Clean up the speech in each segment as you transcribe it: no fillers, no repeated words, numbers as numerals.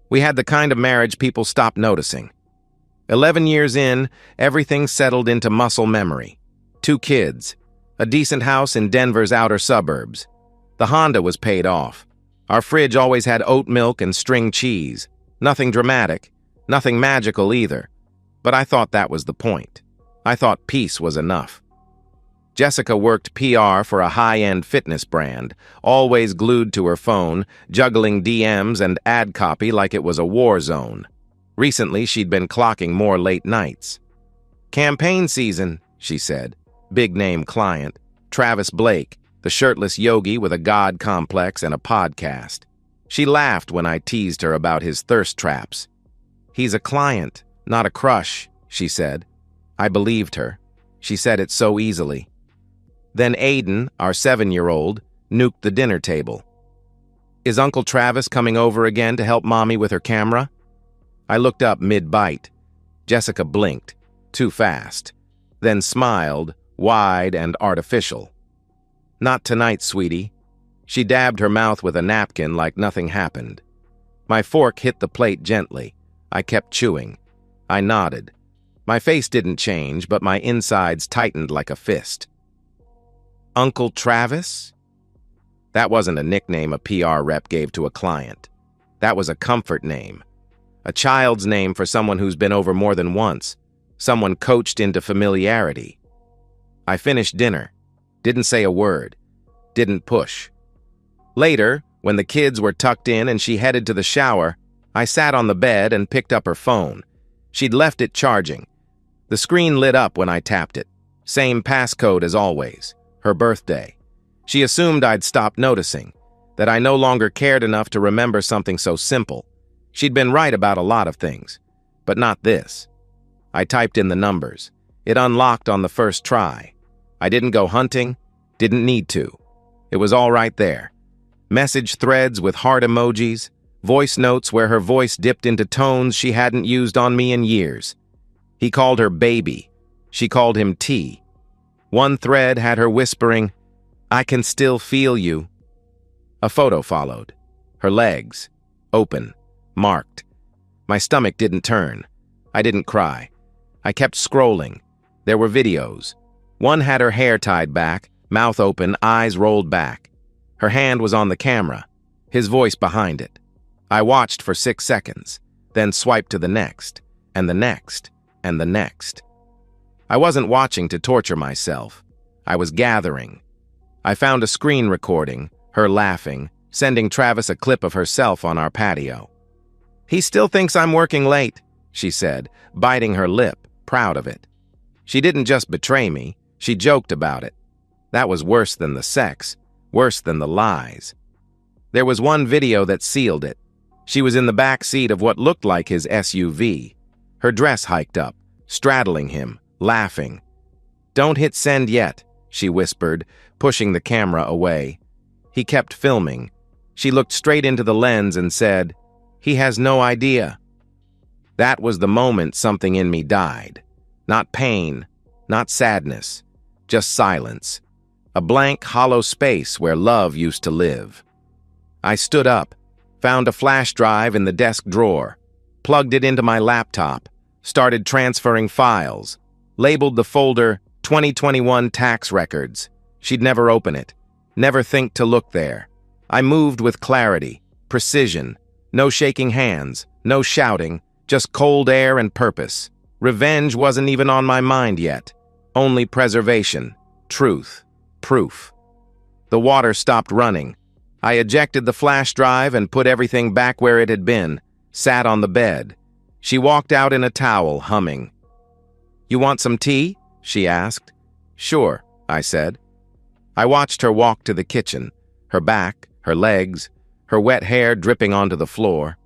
We had the kind of marriage people stop noticing. 11 years in, everything settled into muscle memory. 2 kids, a decent house in Denver's outer suburbs. The Honda was paid off. Our fridge always had oat milk and string cheese. Nothing dramatic, nothing magical either. But I thought that was the point. I thought peace was enough. Jessica worked PR for a high-end fitness brand, always glued to her phone, juggling DMs and ad copy like it was a war zone. Recently, she'd been clocking more late nights. "Campaign season," she said. Big-name client, Travis Blake, the shirtless yogi with a god complex and a podcast. She laughed when I teased her about his thirst traps. "He's a client, not a crush," she said. I believed her. She said it so easily. Then Aiden, our 7-year-old, nuked the dinner table. "Is Uncle Travis coming over again to help Mommy with her camera?" I looked up mid-bite. Jessica blinked, too fast, then smiled, wide and artificial. "Not tonight, sweetie." She dabbed her mouth with a napkin like nothing happened. My fork hit the plate gently. I kept chewing. I nodded. My face didn't change, but my insides tightened like a fist. "Uncle Travis?" That wasn't a nickname a PR rep gave to a client. That was a comfort name. A child's name for someone who's been over more than once. Someone coached into familiarity. I finished dinner. Didn't say a word. Didn't push. Later, when the kids were tucked in and she headed to the shower, I sat on the bed and picked up her phone. She'd left it charging. The screen lit up when I tapped it. Same passcode as always. Her birthday. She assumed I'd stopped noticing, that I no longer cared enough to remember something so simple. She'd been right about a lot of things, but not this. I typed in the numbers. It unlocked on the first try. I didn't go hunting, didn't need to. It was all right there. Message threads with heart emojis, voice notes where her voice dipped into tones she hadn't used on me in years. He called her baby. She called him T. One thread had her whispering, "I can still feel you." A photo followed. Her legs, open, marked. My stomach didn't turn. I didn't cry. I kept scrolling. There were videos. One had her hair tied back, mouth open, eyes rolled back. Her hand was on the camera, his voice behind it. I watched for 6 seconds, then swiped to the next, and the next, and the next. I wasn't watching to torture myself. I was gathering. I found a screen recording, her laughing, sending Travis a clip of herself on our patio. "He still thinks I'm working late," she said, biting her lip, proud of it. She didn't just betray me, she joked about it. That was worse than the sex, worse than the lies. There was one video that sealed it. She was in the back seat of what looked like his SUV. Her dress hiked up, straddling him, laughing. "Don't hit send yet," she whispered, pushing the camera away. He kept filming. She looked straight into the lens and said, "He has no idea." That was the moment something in me died. Not pain, not sadness, just silence. A blank, hollow space where love used to live. I stood up, found a flash drive in the desk drawer, plugged it into my laptop, started transferring files, labeled the folder 2021 tax records. She'd never open it, never think to look there. I moved with clarity, precision, no shaking hands, no shouting, just cold air and purpose. Revenge wasn't even on my mind yet. Only preservation, truth, proof. The water stopped running. I ejected the flash drive and put everything back where it had been, sat on the bed. She walked out in a towel, humming. "You want some tea?" she asked. "Sure," I said. I watched her walk to the kitchen, her back, her legs, her wet hair dripping onto the floor.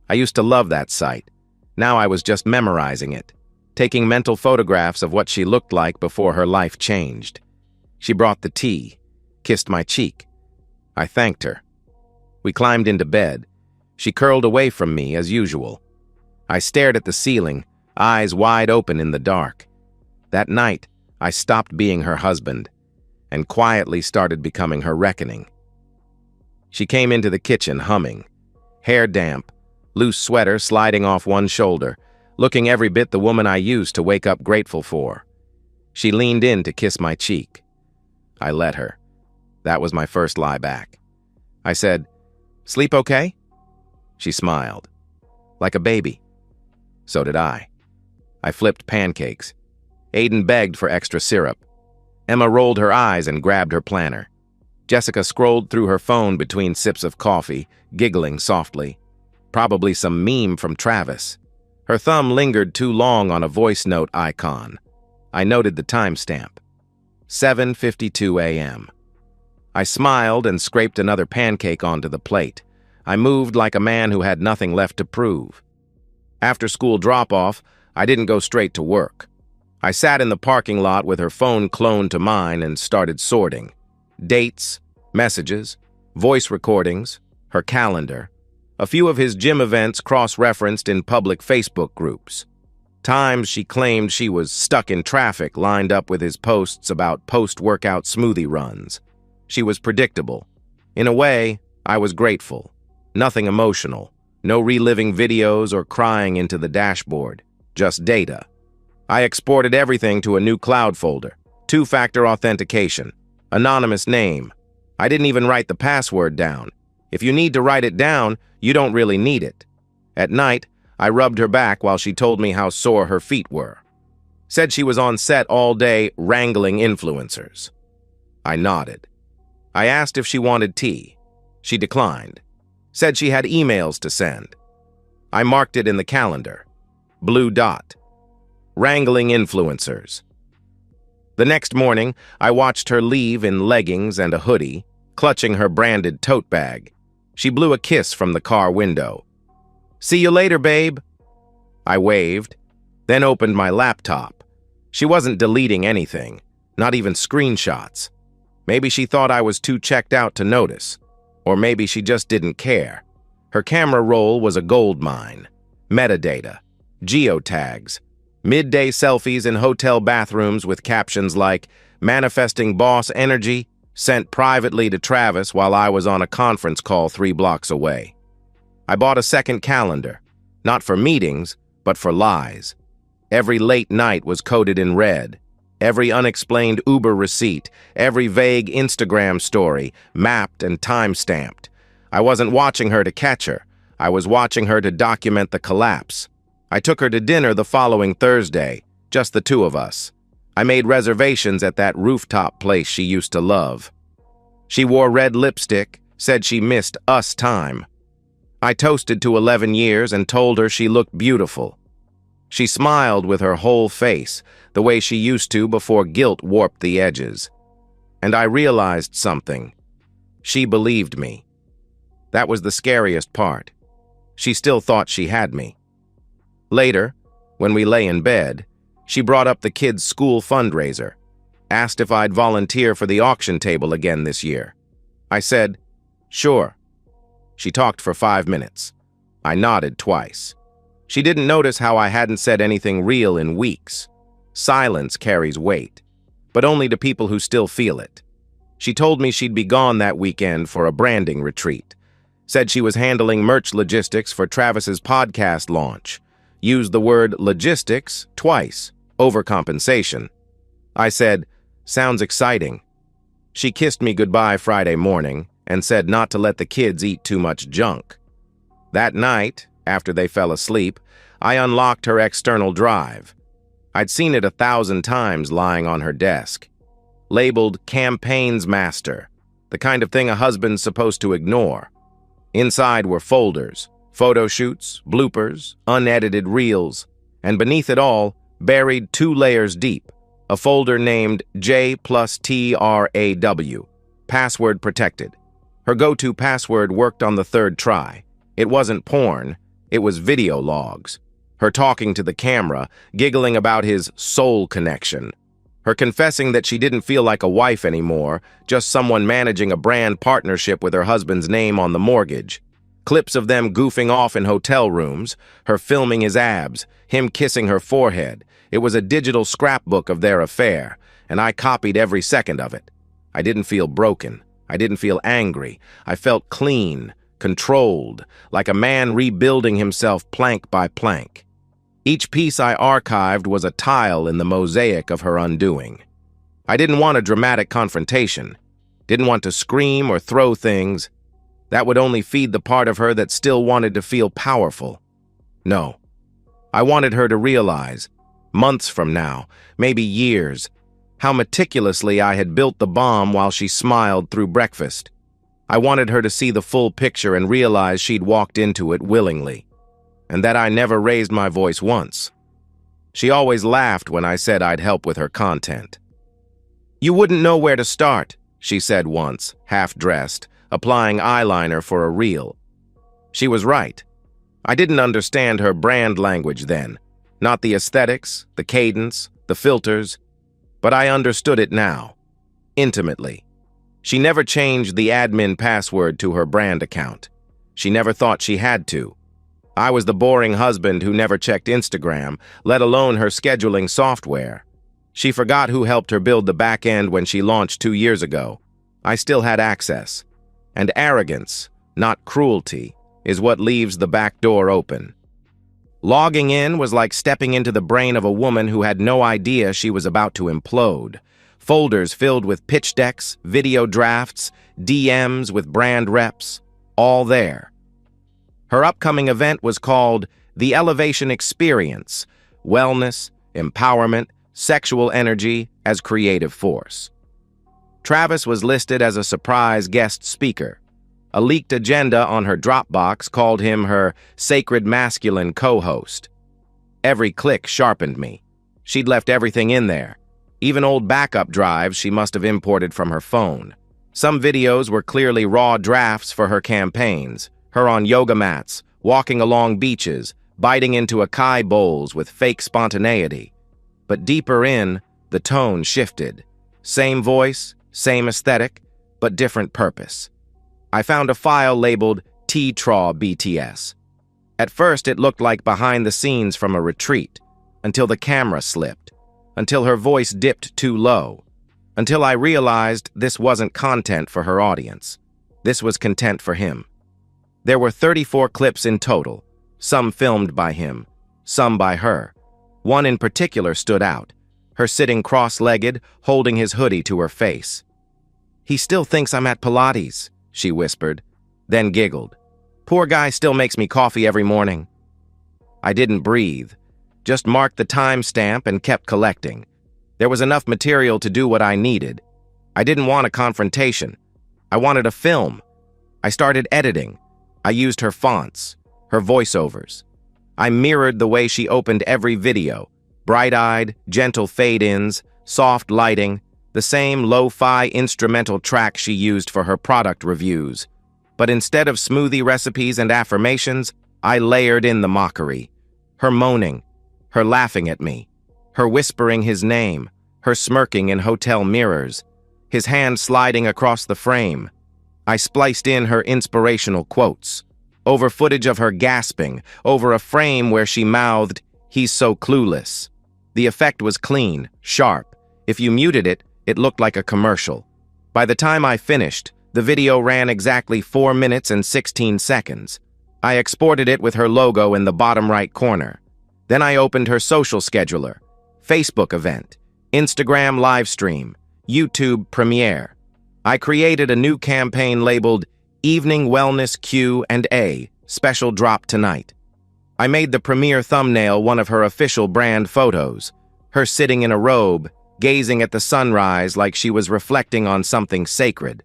I used to love that sight. Now I was just memorizing it, taking mental photographs of what she looked like before her life changed. She brought the tea, kissed my cheek. I thanked her. We climbed into bed. She curled away from me as usual. I stared at the ceiling, eyes wide open in the dark. That night, I stopped being her husband and quietly started becoming her reckoning. She came into the kitchen humming, hair damp, loose sweater sliding off one shoulder, looking every bit the woman I used to wake up grateful for. She leaned in to kiss my cheek. I let her. That was my first lie back. I said, "Sleep okay?" She smiled. Like a baby. So did I. I flipped pancakes. Aiden begged for extra syrup. Emma rolled her eyes and grabbed her planner. Jessica scrolled through her phone between sips of coffee, giggling softly. Probably some meme from Travis. Her thumb lingered too long on a voice note icon. I noted the timestamp. 7:52 a.m. I smiled and scraped another pancake onto the plate. I moved like a man who had nothing left to prove. After school drop-off, I didn't go straight to work. I sat in the parking lot with her phone cloned to mine and started sorting. Dates, messages, voice recordings, her calendar. A few of his gym events cross-referenced in public Facebook groups. Times she claimed she was stuck in traffic lined up with his posts about post-workout smoothie runs. She was predictable. In a way, I was grateful. Nothing emotional. No reliving videos or crying into the dashboard. Just data. I exported everything to a new cloud folder. 2-factor authentication. Anonymous name. I didn't even write the password down. If you need to write it down, you don't really need it. At night, I rubbed her back while she told me how sore her feet were. Said she was on set all day wrangling influencers. I nodded. I asked if she wanted tea. She declined. Said she had emails to send. I marked it in the calendar. Blue dot. Wrangling influencers. The next morning, I watched her leave in leggings and a hoodie, clutching her branded tote bag. She blew a kiss from the car window. "See you later, babe." I waved, then opened my laptop. She wasn't deleting anything, not even screenshots. Maybe she thought I was too checked out to notice. Or maybe she just didn't care. Her camera roll was a gold mine. Metadata. Geotags. Midday selfies in hotel bathrooms with captions like, "Manifesting boss energy, sent privately to Travis while I was on a conference call 3 blocks away." I bought a second calendar. Not for meetings, but for lies. Every late night was coded in red. Every unexplained Uber receipt, every vague Instagram story, mapped and time-stamped. I wasn't watching her to catch her. I was watching her to document the collapse. I took her to dinner the following Thursday, just the two of us. I made reservations at that rooftop place she used to love. She wore red lipstick, said she missed us time. I toasted to 11 years and told her she looked beautiful. She smiled with her whole face, the way she used to before guilt warped the edges. And I realized something. She believed me. That was the scariest part. She still thought she had me. Later, when we lay in bed, she brought up the kids' school fundraiser, asked if I'd volunteer for the auction table again this year. I said, "Sure." She talked for 5 minutes. I nodded twice. She didn't notice how I hadn't said anything real in weeks. Silence carries weight, but only to people who still feel it. She told me she'd be gone that weekend for a branding retreat. Said she was handling merch logistics for Travis's podcast launch. Used the word logistics twice, overcompensation. I said, "Sounds exciting." She kissed me goodbye Friday morning and said not to let the kids eat too much junk. That night, after they fell asleep, I unlocked her external drive. I'd seen it 1,000 times lying on her desk. Labeled Campaigns Master, the kind of thing a husband's supposed to ignore. Inside were folders, photo shoots, bloopers, unedited reels, and beneath it all, buried 2 layers deep, a folder named J+TRAW, password protected. Her go-to password worked on the 3rd try. It wasn't porn, it was video logs. Her talking to the camera, giggling about his soul connection. Her confessing that she didn't feel like a wife anymore, just someone managing a brand partnership with her husband's name on the mortgage. Clips of them goofing off in hotel rooms, her filming his abs, him kissing her forehead. It was a digital scrapbook of their affair, and I copied every second of it. I didn't feel broken. I didn't feel angry. I felt clean, controlled, like a man rebuilding himself plank by plank. Each piece I archived was a tile in the mosaic of her undoing. I didn't want a dramatic confrontation, didn't want to scream or throw things. That would only feed the part of her that still wanted to feel powerful. No. I wanted her to realize, months from now, maybe years, how meticulously I had built the bomb while she smiled through breakfast. I wanted her to see the full picture and realize she'd walked into it willingly, and that I never raised my voice once. She always laughed when I said I'd help with her content. "You wouldn't know where to start," she said once, half-dressed, applying eyeliner for a reel. She was right. I didn't understand her brand language then, not the aesthetics, the cadence, the filters, but I understood it now, intimately. She never changed the admin password to her brand account. She never thought she had to. I was the boring husband who never checked Instagram, let alone her scheduling software. She forgot who helped her build the back end when she launched 2 years ago. I still had access. And arrogance, not cruelty, is what leaves the back door open. Logging in was like stepping into the brain of a woman who had no idea she was about to implode. Folders filled with pitch decks, video drafts, DMs with brand reps, all there. Her upcoming event was called The Elevation Experience: Wellness, Empowerment, Sexual Energy as Creative Force. Travis was listed as a surprise guest speaker. A leaked agenda on her Dropbox called him her sacred masculine co-host. Every click sharpened me. She'd left everything in there. Even old backup drives she must have imported from her phone. Some videos were clearly raw drafts for her campaigns. Her on yoga mats, walking along beaches, biting into acai bowls with fake spontaneity. But deeper in, the tone shifted. Same voice, same aesthetic, but different purpose. I found a file labeled T-Traw BTS. At first, it looked like behind the scenes from a retreat, until the camera slipped, until her voice dipped too low, until I realized this wasn't content for her audience. This was content for him. There were 34 clips in total, some filmed by him, some by her. One in particular stood out, her sitting cross-legged, holding his hoodie to her face. "He still thinks I'm at Pilates," she whispered, then giggled. "Poor guy still makes me coffee every morning." I didn't breathe, just marked the timestamp and kept collecting. There was enough material to do what I needed. I didn't want a confrontation. I wanted a film. I started editing. I used her fonts, her voiceovers. I mirrored the way she opened every video, bright-eyed, gentle fade-ins, soft lighting, the same lo-fi instrumental track she used for her product reviews. But instead of smoothie recipes and affirmations, I layered in the mockery. Her moaning, her laughing at me, her whispering his name, her smirking in hotel mirrors, his hand sliding across the frame. I spliced in her inspirational quotes, over footage of her gasping, over a frame where she mouthed, "He's so clueless." The effect was clean, sharp. If you muted it, it looked like a commercial. By the time I finished, the video ran exactly 4 minutes and 16 seconds. I exported it with her logo in the bottom right corner. Then I opened her social scheduler, Facebook event, Instagram livestream, YouTube premiere. I created a new campaign labeled Evening Wellness Q&A, Special Drop Tonight. I made the premiere thumbnail one of her official brand photos, her sitting in a robe, gazing at the sunrise like she was reflecting on something sacred.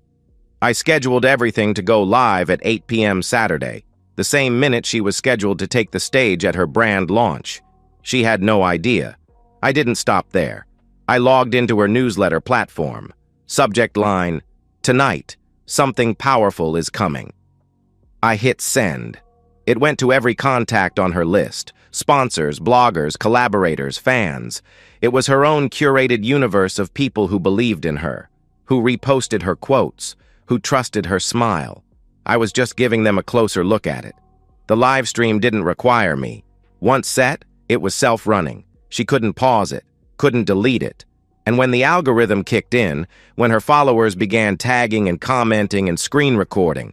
I scheduled everything to go live at 8 p.m. Saturday, the same minute she was scheduled to take the stage at her brand launch. She had no idea. I didn't stop there. I logged into her newsletter platform. Subject line, "Tonight, something powerful is coming." I hit send. It went to every contact on her list, sponsors, bloggers, collaborators, fans. It was her own curated universe of people who believed in her, who reposted her quotes, who trusted her smile. I was just giving them a closer look at it. The live stream didn't require me. Once set, it was self-running. She couldn't pause it, couldn't delete it. And when the algorithm kicked in, when her followers began tagging and commenting and screen recording,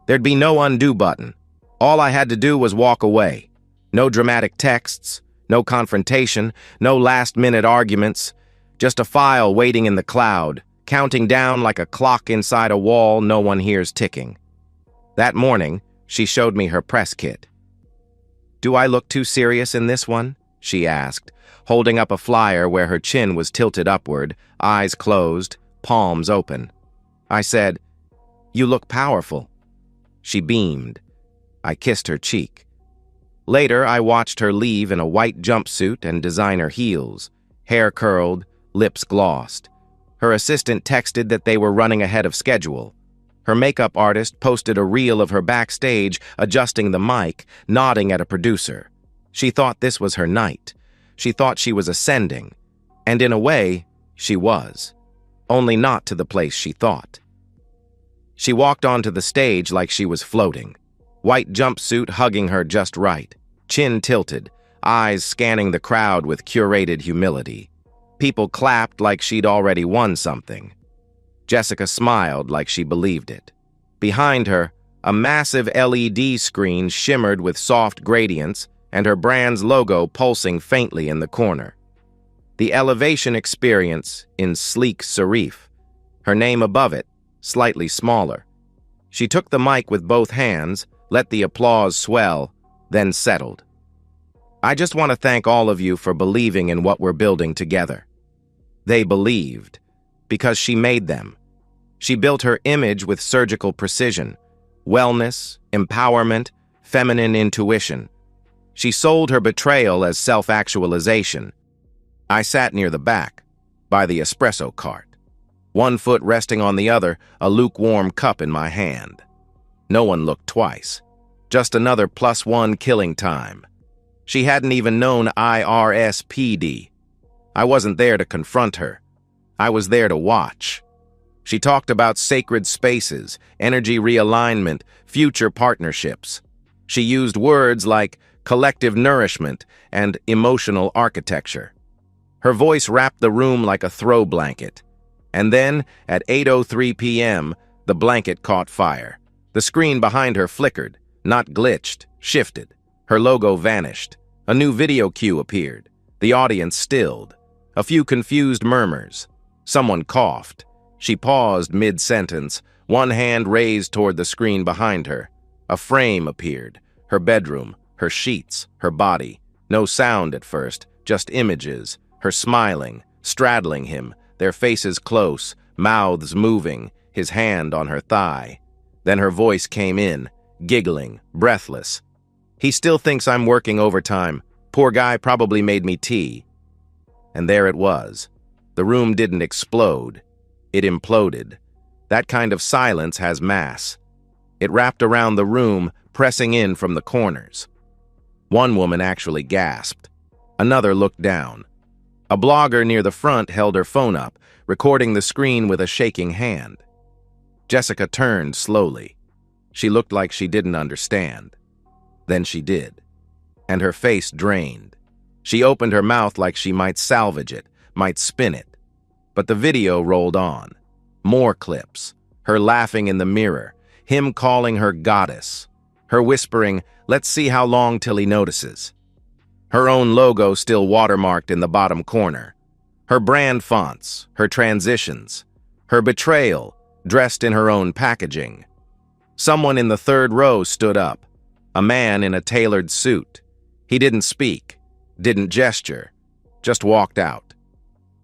There'd be no undo button. All I had to do was walk away. No dramatic texts, no confrontation, no last-minute arguments. Just a file waiting in the cloud, counting down like a clock inside a wall no one hears ticking. That morning, she showed me her press kit. "Do I look too serious in this one?" she asked, holding up a flyer where her chin was tilted upward, eyes closed, palms open. I said, "You look powerful." She beamed. I kissed her cheek. Later, I watched her leave in a white jumpsuit and designer heels, hair curled, lips glossed. Her assistant texted that they were running ahead of schedule. Her makeup artist posted a reel of her backstage adjusting the mic, nodding at a producer. She thought this was her night. She thought she was ascending. And in a way, she was. Only not to the place she thought. She walked onto the stage like she was floating. White jumpsuit hugging her just right. Chin tilted, eyes scanning the crowd with curated humility. People clapped like she'd already won something. Jessica smiled like she believed it. Behind her, a massive LED screen shimmered with soft gradients and her brand's logo pulsing faintly in the corner. The elevation experience in sleek serif. Her name above it, slightly smaller. She took the mic with both hands, let the applause swell, then settled. "I just want to thank all of you for believing in what we're building together." They believed, because she made them. She built her image with surgical precision, wellness, empowerment, feminine intuition. She sold her betrayal as self-actualization. I sat near the back, by the espresso cart. One foot resting on the other, a lukewarm cup in my hand. No one looked twice. Just another +1 killing time. She hadn't even known IRSPD. I wasn't there to confront her. I was there to watch. She talked about sacred spaces, energy realignment, future partnerships. She used words like collective nourishment and emotional architecture. Her voice wrapped the room like a throw blanket. And then, at 8:03 p.m., the blanket caught fire. The screen behind her flickered, not glitched, shifted. Her logo vanished. A new video cue appeared. The audience stilled. A few confused murmurs. Someone coughed. She paused mid-sentence, one hand raised toward the screen behind her. A frame appeared. Her bedroom, her sheets, her body. No sound at first, just images. Her smiling, straddling him, their faces close, mouths moving, his hand on her thigh. Then her voice came in, giggling, breathless. "He still thinks I'm working overtime. Poor guy probably made me tea." And there it was. The room didn't explode. It imploded. That kind of silence has mass. It wrapped around the room, pressing in from the corners. One woman actually gasped. Another looked down. A blogger near the front held her phone up, recording the screen with a shaking hand. Jessica turned slowly. She looked like she didn't understand. Then she did. And her face drained. She opened her mouth like she might salvage it, might spin it. But the video rolled on. More clips. Her laughing in the mirror. Him calling her goddess. Her whispering, "Let's see how long till he notices." Her own logo still watermarked in the bottom corner. Her brand fonts, her transitions. Her betrayal, dressed in her own packaging. Someone in the third row stood up. A man in a tailored suit. He didn't speak, didn't gesture, just walked out.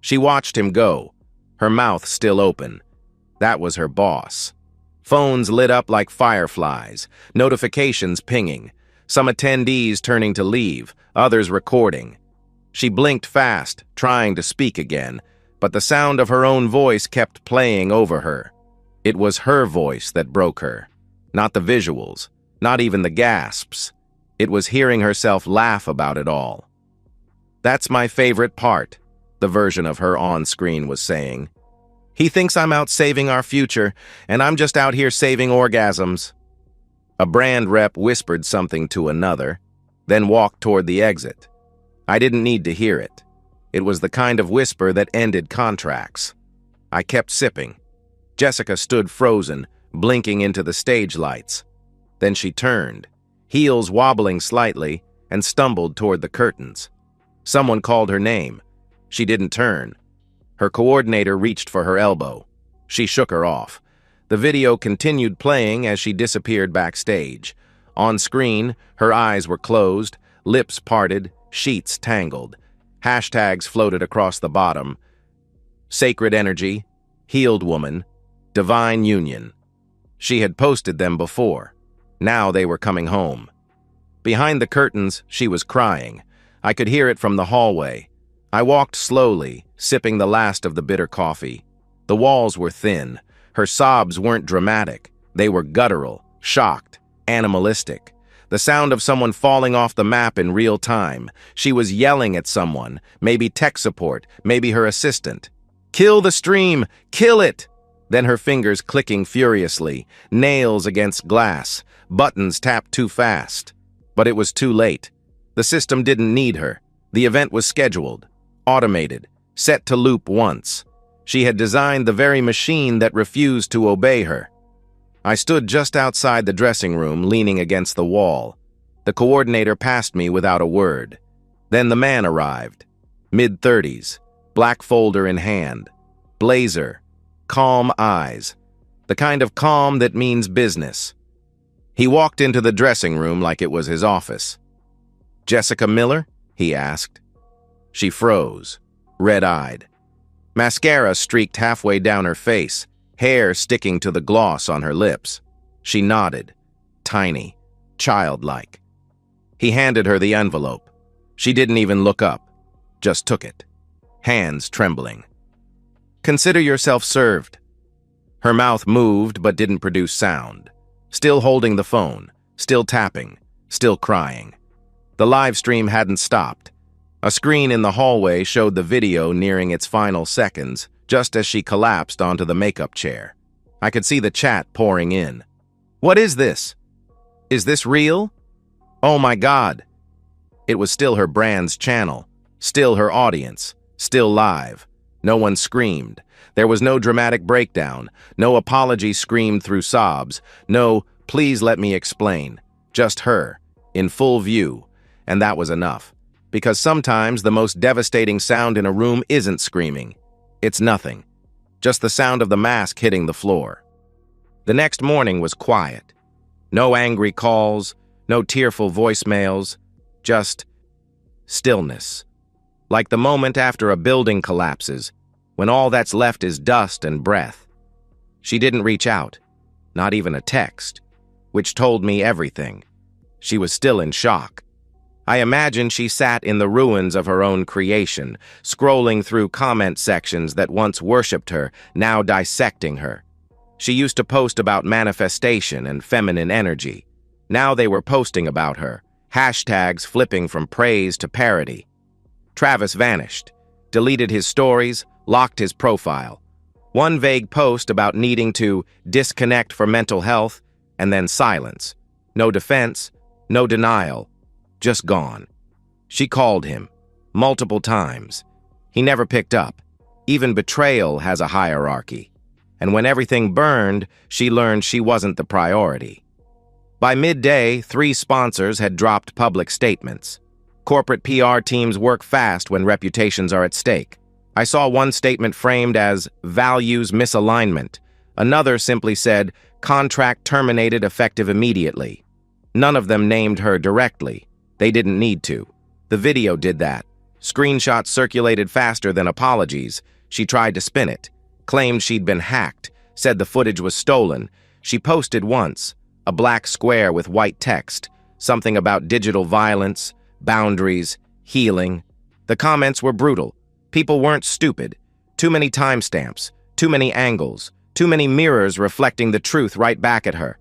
She watched him go, her mouth still open. That was her boss. Phones lit up like fireflies, notifications pinging, some attendees turning to leave, others recording. She blinked fast, trying to speak again, but the sound of her own voice kept playing over her. It was her voice that broke her, not the visuals, not even the gasps. It was hearing herself laugh about it all. "That's my favorite part," the version of her on-screen was saying. "He thinks I'm out saving our future, and I'm just out here saving orgasms." A brand rep whispered something to another, then walked toward the exit. I didn't need to hear it. It was the kind of whisper that ended contracts. I kept sipping. Jessica stood frozen, blinking into the stage lights. Then she turned, heels wobbling slightly, and stumbled toward the curtains. Someone called her name. She didn't turn. Her coordinator reached for her elbow. She shook her off. The video continued playing as she disappeared backstage. On screen, her eyes were closed, lips parted, sheets tangled. Hashtags floated across the bottom. Sacred energy, healed woman, divine union. She had posted them before. Now they were coming home. Behind the curtains, she was crying. I could hear it from the hallway. I walked slowly, sipping the last of the bitter coffee. The walls were thin. Her sobs weren't dramatic. They were guttural, shocked, animalistic. The sound of someone falling off the map in real time. She was yelling at someone, maybe tech support, maybe her assistant. "Kill the stream! Kill it!" Then her fingers clicking furiously, nails against glass, buttons tapped too fast. But it was too late. The system didn't need her. The event was scheduled, automated, set to loop once. She had designed the very machine that refused to obey her. I stood just outside the dressing room, leaning against the wall. The coordinator passed me without a word. Then the man arrived. Mid-30s, black folder in hand, blazer, calm eyes, the kind of calm that means business. He walked into the dressing room like it was his office. "Jessica Miller?" he asked. She froze, red-eyed. Mascara streaked halfway down her face, hair sticking to the gloss on her lips. She nodded, tiny, childlike. He handed her the envelope. She didn't even look up, just took it, hands trembling. "Consider yourself served." Her mouth moved but didn't produce sound. Still holding the phone, still tapping, still crying. The live stream hadn't stopped. A screen in the hallway showed the video nearing its final seconds, just as she collapsed onto the makeup chair. I could see the chat pouring in. "What is this? Is this real? Oh my God." It was still her brand's channel, still her audience, still live. No one screamed. There was no dramatic breakdown, no apology screamed through sobs, no "please let me explain." Just her, in full view, and that was enough. Because sometimes the most devastating sound in a room isn't screaming. It's nothing. Just the sound of the mask hitting the floor. The next morning was quiet. No angry calls, no tearful voicemails, just stillness. Like the moment after a building collapses, when all that's left is dust and breath. She didn't reach out, not even a text, which told me everything. She was still in shock. I imagine she sat in the ruins of her own creation, scrolling through comment sections that once worshipped her, now dissecting her. She used to post about manifestation and feminine energy. Now they were posting about her, hashtags flipping from praise to parody. Travis vanished, deleted his stories, locked his profile. One vague post about needing to disconnect for mental health, and then silence. No defense, no denial, just gone. She called him, multiple times. He never picked up. Even betrayal has a hierarchy. And when everything burned, she learned she wasn't the priority. By midday, 3 sponsors had dropped public statements. Corporate PR teams work fast when reputations are at stake. I saw one statement framed as values misalignment. Another simply said, contract terminated effective immediately. None of them named her directly. They didn't need to. The video did that. Screenshots circulated faster than apologies. She tried to spin it, claimed she'd been hacked, said the footage was stolen. She posted once, a black square with white text, something about digital violence, boundaries, healing. The comments were brutal. People weren't stupid. Too many timestamps, too many angles, too many mirrors reflecting the truth right back at her.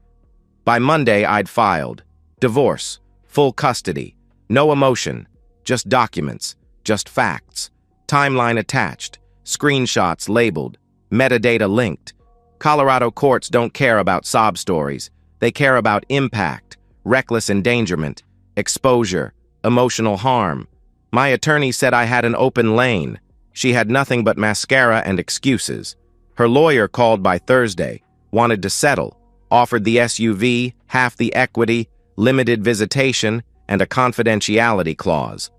By Monday, I'd filed. Divorce, full custody, no emotion, just documents, just facts, timeline attached, screenshots labeled, metadata linked. Colorado courts don't care about sob stories. They care about impact, reckless endangerment, exposure, emotional harm. My attorney said I had an open lane. She had nothing but mascara and excuses. Her lawyer called by Thursday, wanted to settle, offered the SUV, half the equity, limited visitation, and a confidentiality clause.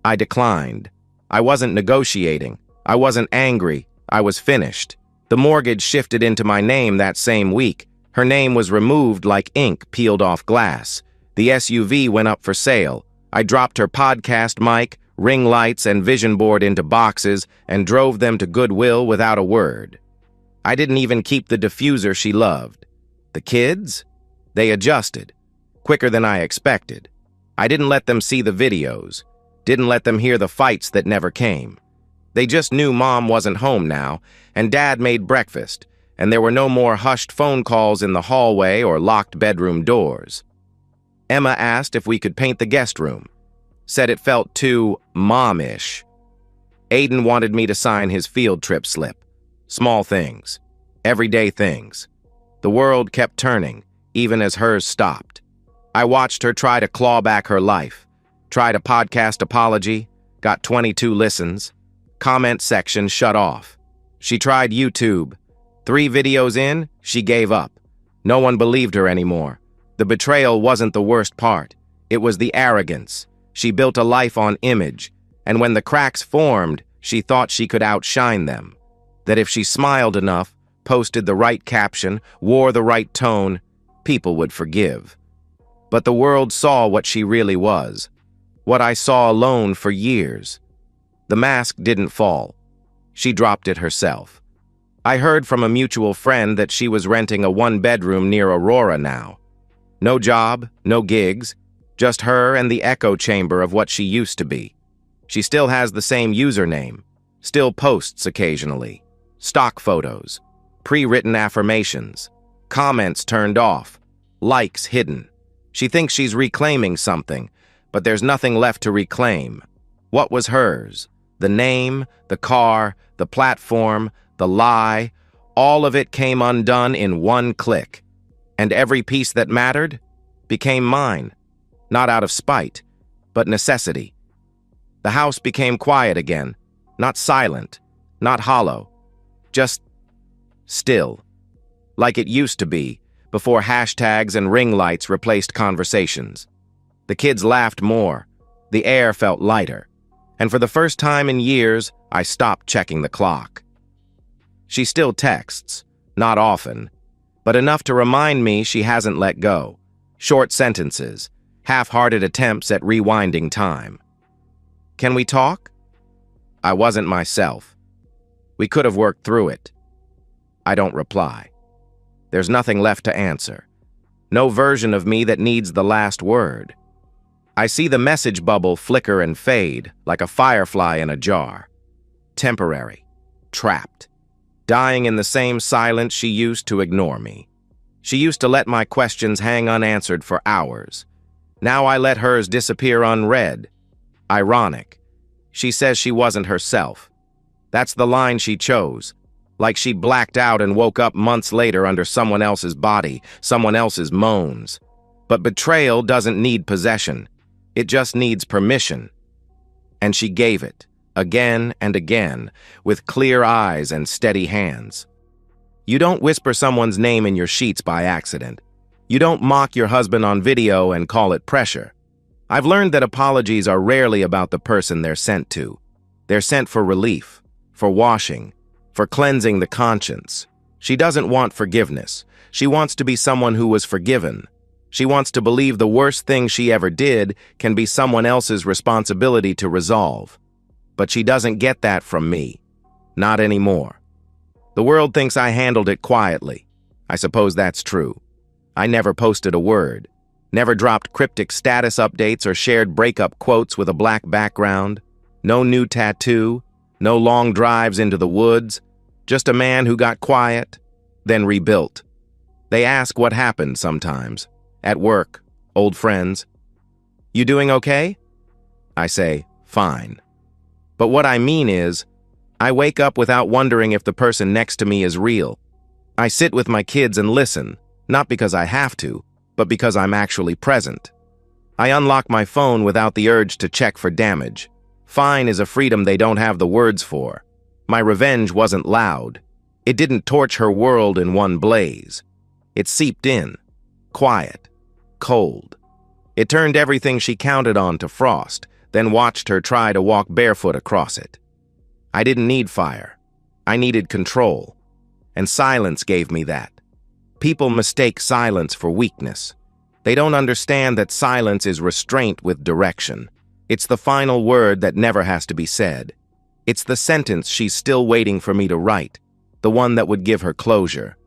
I declined. I wasn't negotiating. I wasn't angry. I was finished. The mortgage shifted into my name that same week. Her name was removed like ink peeled off glass. The SUV went up for sale. I dropped her podcast mic, ring lights, and vision board into boxes and drove them to Goodwill without a word. I didn't even keep the diffuser she loved. The kids? They adjusted, quicker than I expected. I didn't let them see the videos, didn't let them hear the fights that never came. They just knew Mom wasn't home now, and Dad made breakfast, and there were no more hushed phone calls in the hallway or locked bedroom doors. Emma asked if we could paint the guest room, said it felt too mom-ish. Aiden wanted me to sign his field trip slip. Small things, everyday things. The world kept turning, even as hers stopped. I watched her try to claw back her life, tried a podcast apology, got 22 listens, comment section shut off. She tried YouTube. 3 videos in, she gave up. No one believed her anymore. The betrayal wasn't the worst part. It was the arrogance. She built a life on image, and when the cracks formed, she thought she could outshine them. That if she smiled enough, posted the right caption, wore the right tone, people would forgive. But the world saw what she really was, what I saw alone for years. The mask didn't fall. She dropped it herself. I heard from a mutual friend that she was renting a 1-bedroom near Aurora now. No job, no gigs, just her and the echo chamber of what she used to be. She still has the same username, still posts occasionally, stock photos, pre-written affirmations, comments turned off, likes hidden. She thinks she's reclaiming something, but there's nothing left to reclaim. What was hers? The name, the car, the platform, the lie, all of it came undone in one click. And every piece that mattered became mine, not out of spite, but necessity. The house became quiet again, not silent, not hollow, just still, like it used to be, before hashtags and ring lights replaced conversations. The kids laughed more, the air felt lighter, and for the first time in years, I stopped checking the clock. She still texts, not often, but enough to remind me she hasn't let go. Short sentences, half-hearted attempts at rewinding time. Can we talk? I wasn't myself. We could have worked through it. I don't reply. There's nothing left to answer. No version of me that needs the last word. I see the message bubble flicker and fade like a firefly in a jar. Temporary. Trapped. Dying in the same silence she used to ignore me. She used to let my questions hang unanswered for hours. Now I let hers disappear unread. Ironic. She says she wasn't herself. That's the line she chose. Like she blacked out and woke up months later under someone else's body, someone else's moans. But betrayal doesn't need possession. It just needs permission. And she gave it, again and again, with clear eyes and steady hands. You don't whisper someone's name in your sheets by accident. You don't mock your husband on video and call it pressure. I've learned that apologies are rarely about the person they're sent to. They're sent for relief, for washing, for cleansing the conscience. She doesn't want forgiveness. She wants to be someone who was forgiven. She wants to believe the worst thing she ever did can be someone else's responsibility to resolve. But she doesn't get that from me. Not anymore. The world thinks I handled it quietly. I suppose that's true. I never posted a word. Never dropped cryptic status updates or shared breakup quotes with a black background. No new tattoo. No long drives into the woods. Just a man who got quiet, then rebuilt. They ask what happened sometimes. At work, old friends. You doing okay? I say, fine. But what I mean is, I wake up without wondering if the person next to me is real. I sit with my kids and listen, not because I have to, but because I'm actually present. I unlock my phone without the urge to check for damage. Fine is a freedom they don't have the words for. My revenge wasn't loud. It didn't torch her world in one blaze. It seeped in, quiet, cold. It turned everything she counted on to frost, then watched her try to walk barefoot across it. I didn't need fire. I needed control. And silence gave me that. People mistake silence for weakness. They don't understand that silence is restraint with direction. It's the final word that never has to be said. It's the sentence she's still waiting for me to write, the one that would give her closure.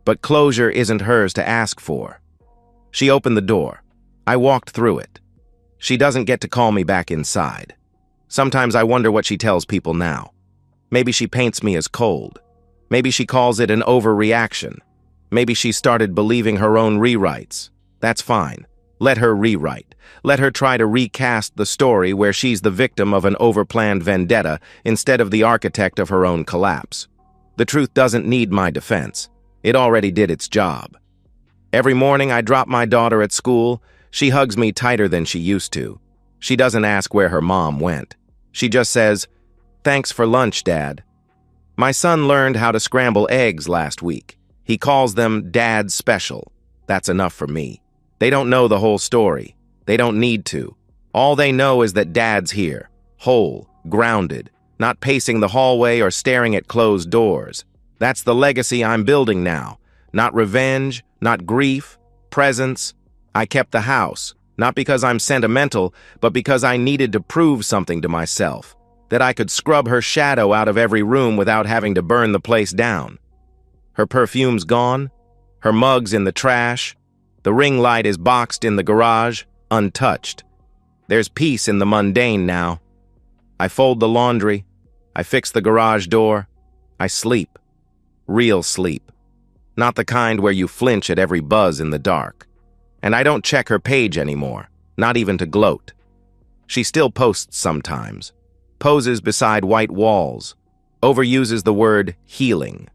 But closure isn't hers to ask for. She opened the door. I walked through it. She doesn't get to call me back inside. Sometimes I wonder what she tells people now. Maybe she paints me as cold. Maybe she calls it an overreaction. Maybe she started believing her own rewrites. That's fine. Let her rewrite. Let her try to recast the story where she's the victim of an overplanned vendetta instead of the architect of her own collapse. The truth doesn't need my defense. It already did its job. Every morning I drop my daughter at school. She hugs me tighter than she used to. She doesn't ask where her mom went. She just says, "Thanks for lunch, Dad." My son learned how to scramble eggs last week. He calls them Dad's Special. That's enough for me. They don't know the whole story. They don't need to. All they know is that Dad's here, whole, grounded, not pacing the hallway or staring at closed doors. That's the legacy I'm building now. Not revenge, not grief, presence. I kept the house, not because I'm sentimental, but because I needed to prove something to myself, that I could scrub her shadow out of every room without having to burn the place down. Her perfume's gone, her mug's in the trash, the ring light is boxed in the garage, untouched. There's peace in the mundane now. I fold the laundry, I fix the garage door, I sleep. Real sleep. Not the kind where you flinch at every buzz in the dark. And I don't check her page anymore, not even to gloat. She still posts sometimes, poses beside white walls, overuses the word healing.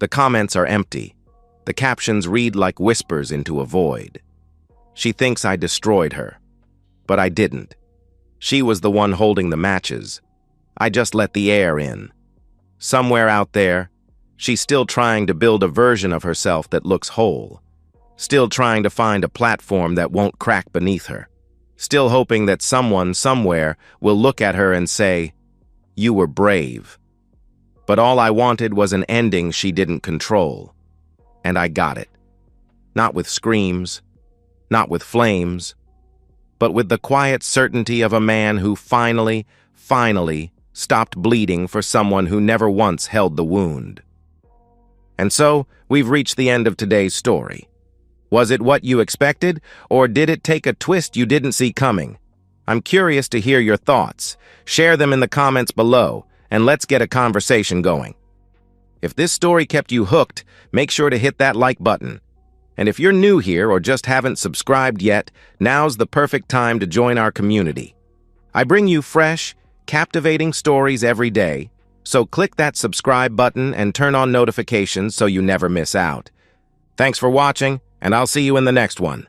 The comments are empty. The captions read like whispers into a void. She thinks I destroyed her, but I didn't. She was the one holding the matches. I just let the air in. Somewhere out there, she's still trying to build a version of herself that looks whole. Still trying to find a platform that won't crack beneath her. Still hoping that someone, somewhere, will look at her and say, "You were brave." But all I wanted was an ending she didn't control. And I got it. Not with screams, not with flames, but with the quiet certainty of a man who finally stopped bleeding for someone who never once held the wound. And so, we've reached the end of today's story. Was it what you expected, or did it take a twist you didn't see coming? I'm curious to hear your thoughts. Share them in the comments below, and let's get a conversation going. If this story kept you hooked, make sure to hit that like button. And if you're new here or just haven't subscribed yet, now's the perfect time to join our community. I bring you fresh, captivating stories every day, so click that subscribe button and turn on notifications so you never miss out. Thanks for watching, and I'll see you in the next one.